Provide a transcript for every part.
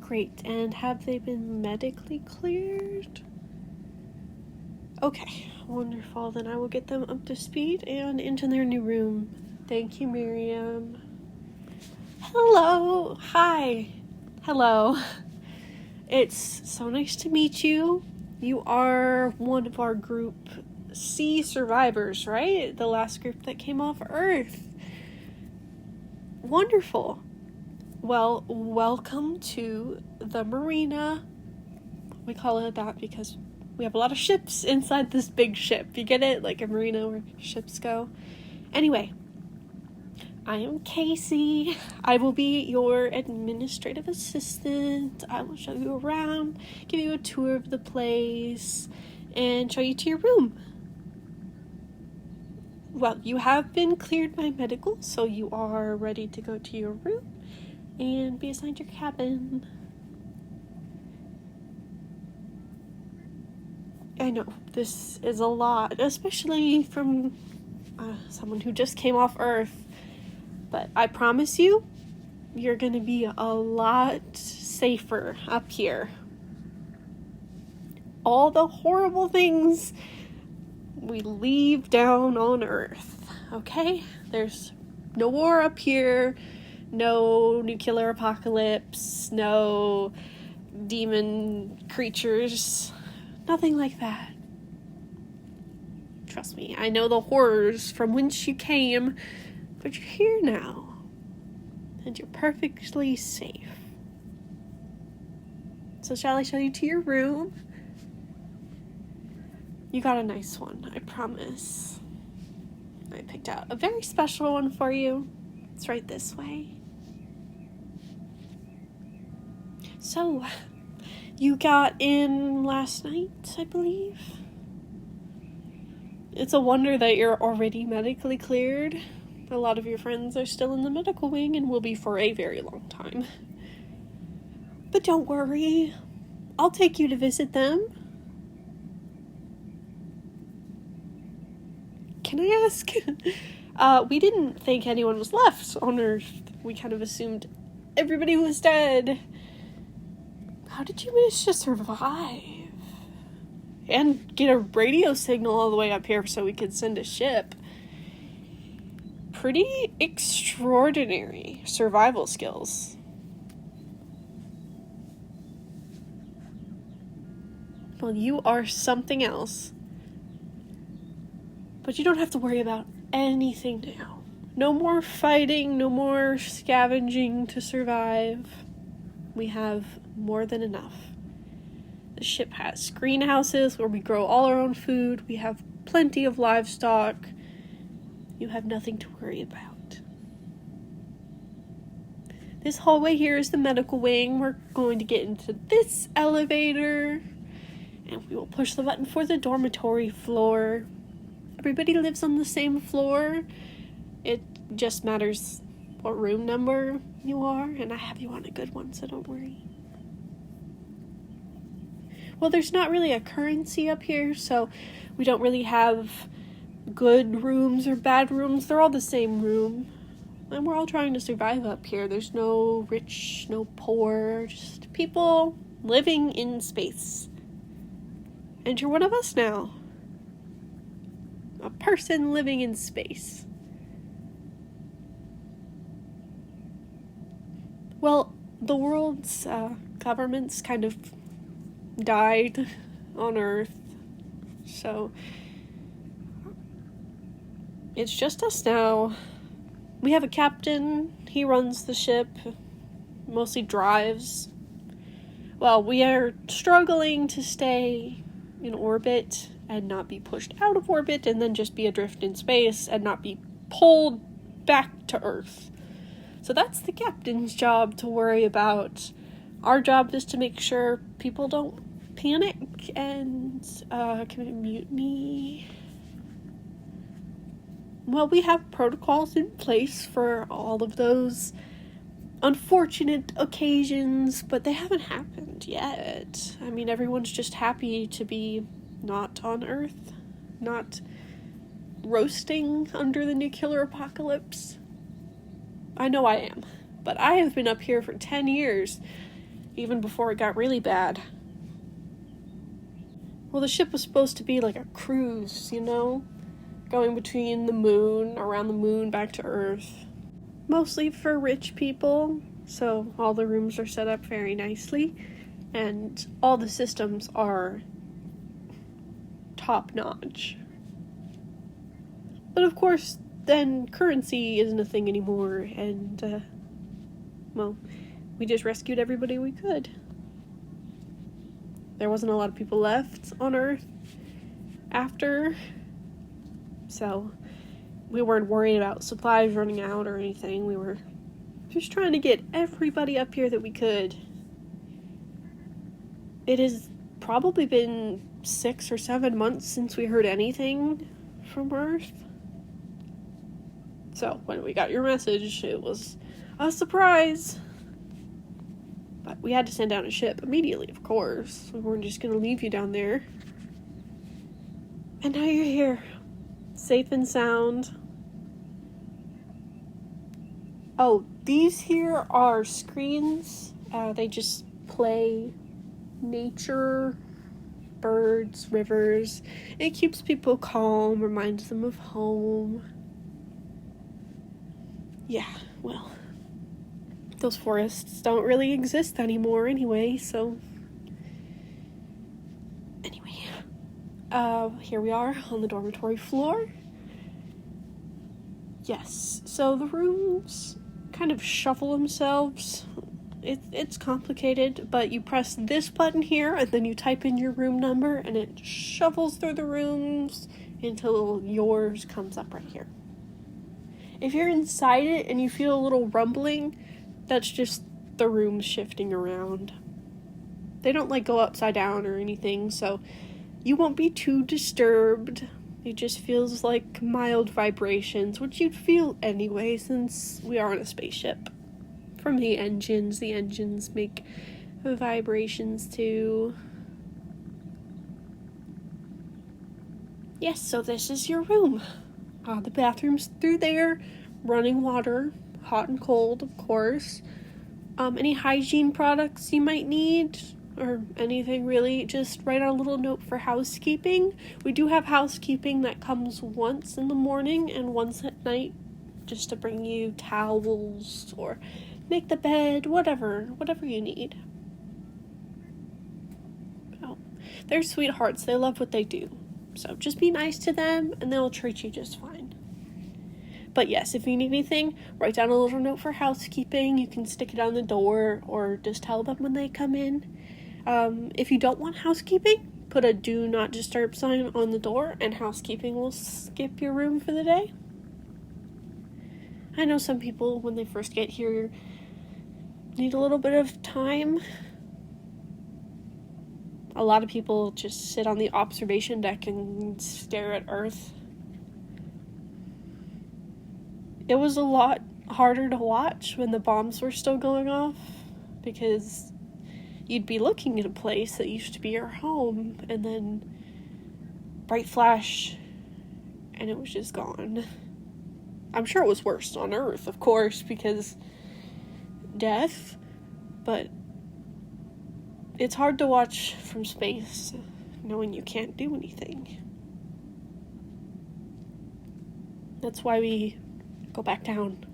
Great, and have they been medically cleared? Okay, wonderful. Then I will get them up to speed and into their new room. Thank you, Miriam. Hello! Hi! Hello. It's so nice to meet you. You are one of our group C survivors, right? The last group that came off Earth. Wonderful. Well, welcome to the Marina. We call it that because we have a lot of ships inside this big ship. You get it? Like a marina where ships go. Anyway, I am Casey. I will be your administrative assistant. I will show you around, give you a tour of the place, and show you to your room. Well, you have been cleared by medical, so you are ready to go to your room and be assigned your cabin. I know, this is a lot, especially from someone who just came off Earth. But I promise you, you're going to be a lot safer up here. All the horrible things we leave down on Earth, okay? There's no war up here, no nuclear apocalypse, no demon creatures, nothing like that. Trust me, I know the horrors from whence you came, but you're here now, and you're perfectly safe. So shall I show you to your room? You got a nice one, I promise. I picked out a very special one for you. It's right this way. So, you got in last night, I believe? It's a wonder that you're already medically cleared. A lot of your friends are still in the medical wing and will be for a very long time. But don't worry, I'll take you to visit them. Can I ask? We didn't think anyone was left on Earth. We kind of assumed everybody was dead. How did you manage to survive? And get a radio signal all the way up here so we could send a ship. Pretty extraordinary survival skills. Well, you are something else. But you don't have to worry about anything now. No more fighting, no more scavenging to survive. We have more than enough. The ship has greenhouses where we grow all our own food. We have plenty of livestock. You have nothing to worry about. This hallway here is the medical wing. We're going to get into this elevator, and we will push the button for the dormitory floor. Everybody lives on the same floor. It just matters what room number you are, and I have you on a good one, so don't worry. Well, there's not really a currency up here, so we don't really have good rooms or bad rooms. They're all the same room, and we're all trying to survive up here. There's no rich, no poor, just people living in space. And you're one of us now. A person living in space. Well, the world's governments kind of died on Earth, so it's just us now. We have a captain. He runs the ship, mostly drives. Well, we are struggling to stay in orbit and not be pushed out of orbit and then just be adrift in space and not be pulled back to Earth. So that's the captain's job to worry about. Our job is to make sure people don't panic and commit mutiny. Well, we have protocols in place for all of those unfortunate occasions, but they haven't happened yet. I mean, everyone's just happy to be not on Earth, not roasting under the nuclear apocalypse. I know I am, but I have been up here for 10 years. even before it got really bad. Well, the ship was supposed to be like a cruise, you know? Going between the moon, around the moon, back to Earth. Mostly for rich people, so all the rooms are set up very nicely, and all the systems are top-notch. But of course, then currency isn't a thing anymore, and, well, we just rescued everybody we could. There wasn't a lot of people left on Earth after, so we weren't worried about supplies running out or anything. We were just trying to get everybody up here that we could. It has probably been 6 or 7 months since we heard anything from Earth. So when we got your message, it was a surprise. But we had to send down a ship immediately, of course. We weren't just going to leave you down there. And now you're here, safe and sound. Oh, these here are screens. They just play nature, birds, rivers. It keeps people calm, reminds them of home. Yeah, well, those forests don't really exist anymore anyway, so... Anyway, here we are on the dormitory floor. Yes, so the rooms kind of shuffle themselves. It's complicated, but you press this button here, and then you type in your room number, and it shuffles through the rooms until yours comes up right here. If you're inside it and you feel a little rumbling, that's just the rooms shifting around. They don't, like, go upside down or anything, so you won't be too disturbed. It just feels like mild vibrations, which you'd feel anyway since we are on a spaceship. From the engines make vibrations too. Yes, so this is your room. The bathroom's through there, running water, hot and cold, of course. Any hygiene products you might need, or anything really, just write a little note for housekeeping. We do have housekeeping that comes once in the morning and once at night, just to bring you towels or make the bed, whatever you need. Oh, they're sweethearts. They love what they do. So just be nice to them and they'll treat you just fine. But yes, if you need anything, write down a little note for housekeeping. You can stick it on the door or just tell them when they come in. If you don't want housekeeping, put a do not disturb sign on the door and housekeeping will skip your room for the day. I know some people, when they first get here, need a little bit of time. A lot of people just sit on the observation deck and stare at Earth. It was a lot harder to watch when the bombs were still going off, because you'd be looking at a place that used to be your home, and then bright flash, and it was just gone. I'm sure it was worse on Earth, of course, because death, but it's hard to watch from space, knowing you can't do anything. That's why we go back down.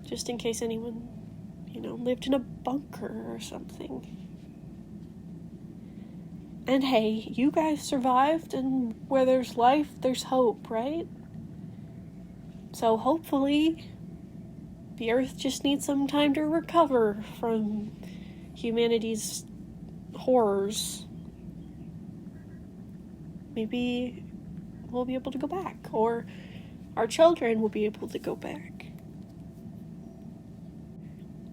Just in case anyone, lived in a bunker or something. And hey, you guys survived, and where there's life, there's hope, right? So hopefully, the Earth just needs some time to recover from humanity's horrors. Maybe we'll be able to go back, or our children will be able to go back.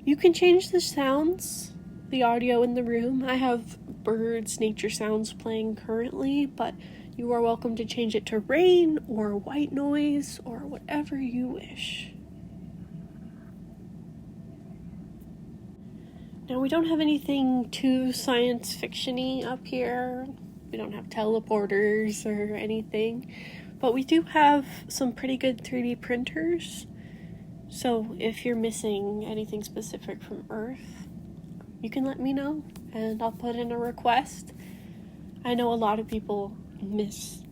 You can change the sounds, the audio in the room. I have birds, nature sounds playing currently, but you are welcome to change it to rain or white noise or whatever you wish. Now, we don't have anything too science fiction-y up here. We don't have teleporters or anything, but we do have some pretty good 3D printers. So if you're missing anything specific from Earth, you can let me know, and I'll put in a request. I know a lot of people miss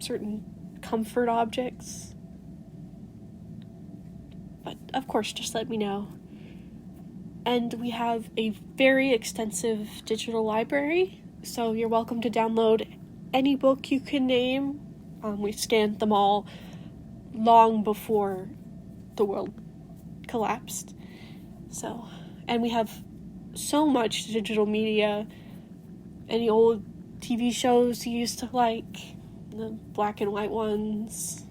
certain comfort objects, but of course, just let me know. And we have a very extensive digital library, so you're welcome to download any book you can name. We scanned them all long before the world collapsed. And we have so much digital media, any old TV shows you used to like, the black and white ones.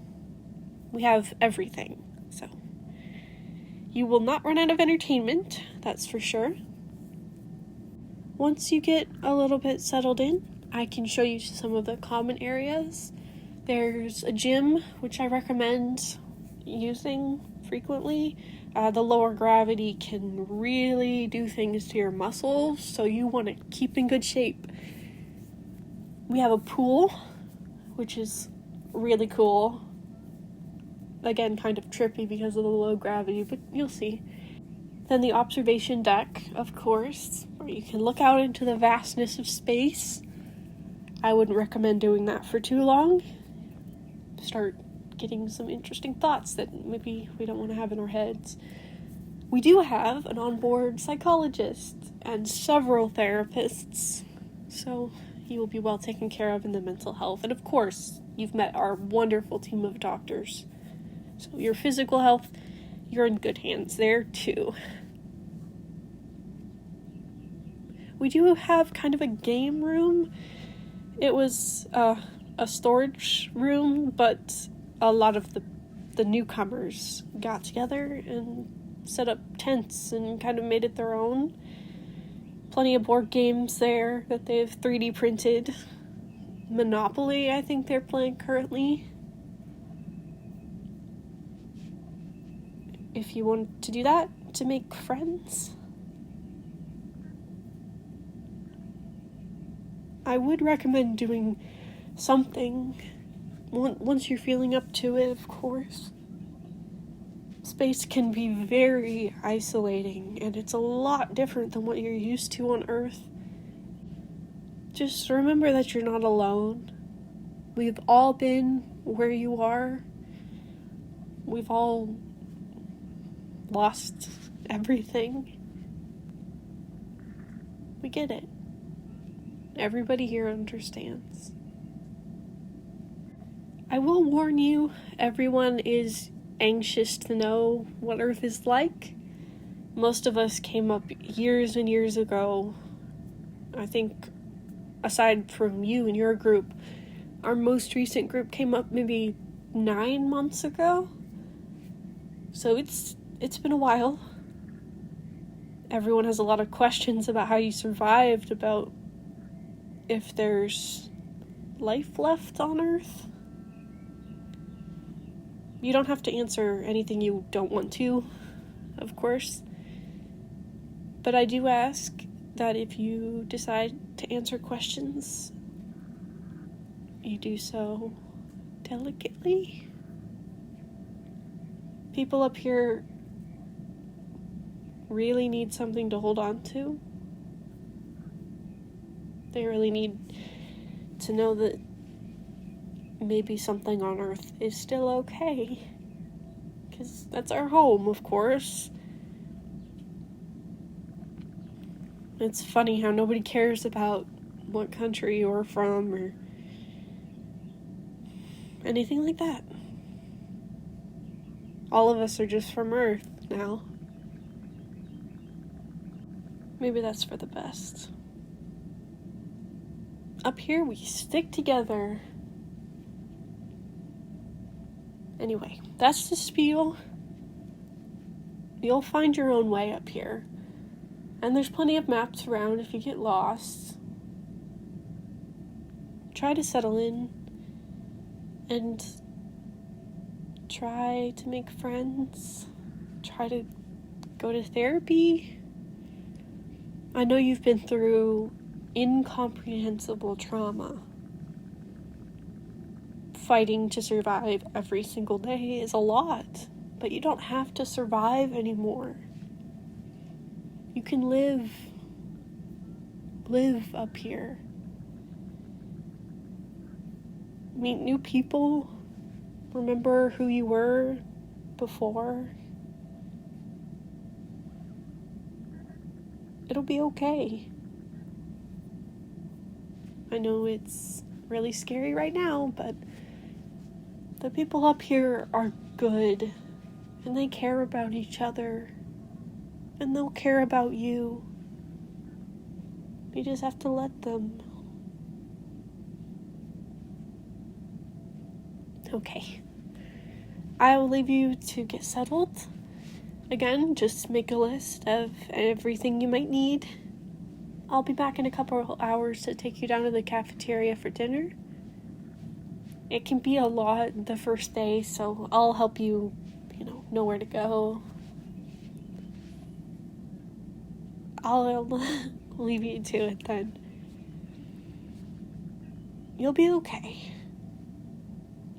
We have everything, so you will not run out of entertainment, that's for sure. Once you get a little bit settled in, I can show you some of the common areas. There's a gym, which I recommend using frequently. The lower gravity can really do things to your muscles, so you want to keep in good shape. We have a pool, which is really cool. Again, kind of trippy because of the low gravity, but you'll see. Then the observation deck, of course, where you can look out into the vastness of space. I wouldn't recommend doing that for too long. Start getting some interesting thoughts that maybe we don't want to have in our heads. We do have an onboard psychologist and several therapists, so you will be well taken care of in the mental health. And of course, you've met our wonderful team of doctors. So your physical health, you're in good hands there too. We do have kind of a game room. It was a storage room, but a lot of the newcomers got together and set up tents and kind of made it their own. Plenty of board games there that they've 3D printed. Monopoly, I think they're playing currently. If you want to do that to make friends, I would recommend doing something once you're feeling up to it, of course. Space can be very isolating, and it's a lot different than what you're used to on Earth. Just remember that you're not alone. We've all been where you are. We've all lost everything. We get it. Everybody here understands. I will warn you, everyone is anxious to know what Earth is like. Most of us came up years and years ago. I think, aside from you and your group, our most recent group came up maybe 9 months ago. So it's been a while. Everyone has a lot of questions about how you survived, about if there's life left on Earth. You don't have to answer anything you don't want to, of course. But I do ask that if you decide to answer questions, you do so delicately. People up here really need something to hold on to. They really need to know that maybe something on Earth is still okay. Because that's our home, of course. It's funny how nobody cares about what country you're from or anything like that. All of us are just from Earth now. Maybe that's for the best. Up here, we stick together. Anyway, that's the spiel. You'll find your own way up here. And there's plenty of maps around if you get lost. Try to settle in. And try to make friends. Try to go to therapy. I know you've been through incomprehensible trauma. Fighting to survive every single day is a lot. But you don't have to survive anymore. You can live up here. Meet new people. Remember who you were before. It'll be okay. I know it's really scary right now, but the people up here are good, and they care about each other, and they'll care about you. You just have to let them. Okay. I will leave you to get settled. Again, just make a list of everything you might need. I'll be back in a couple of hours to take you down to the cafeteria for dinner. It can be a lot the first day, so I'll help you, know where to go. I'll leave you to it then. You'll be okay.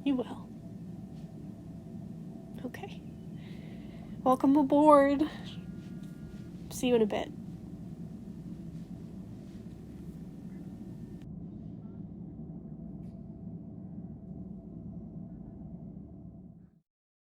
You will. Okay. Welcome aboard. See you in a bit.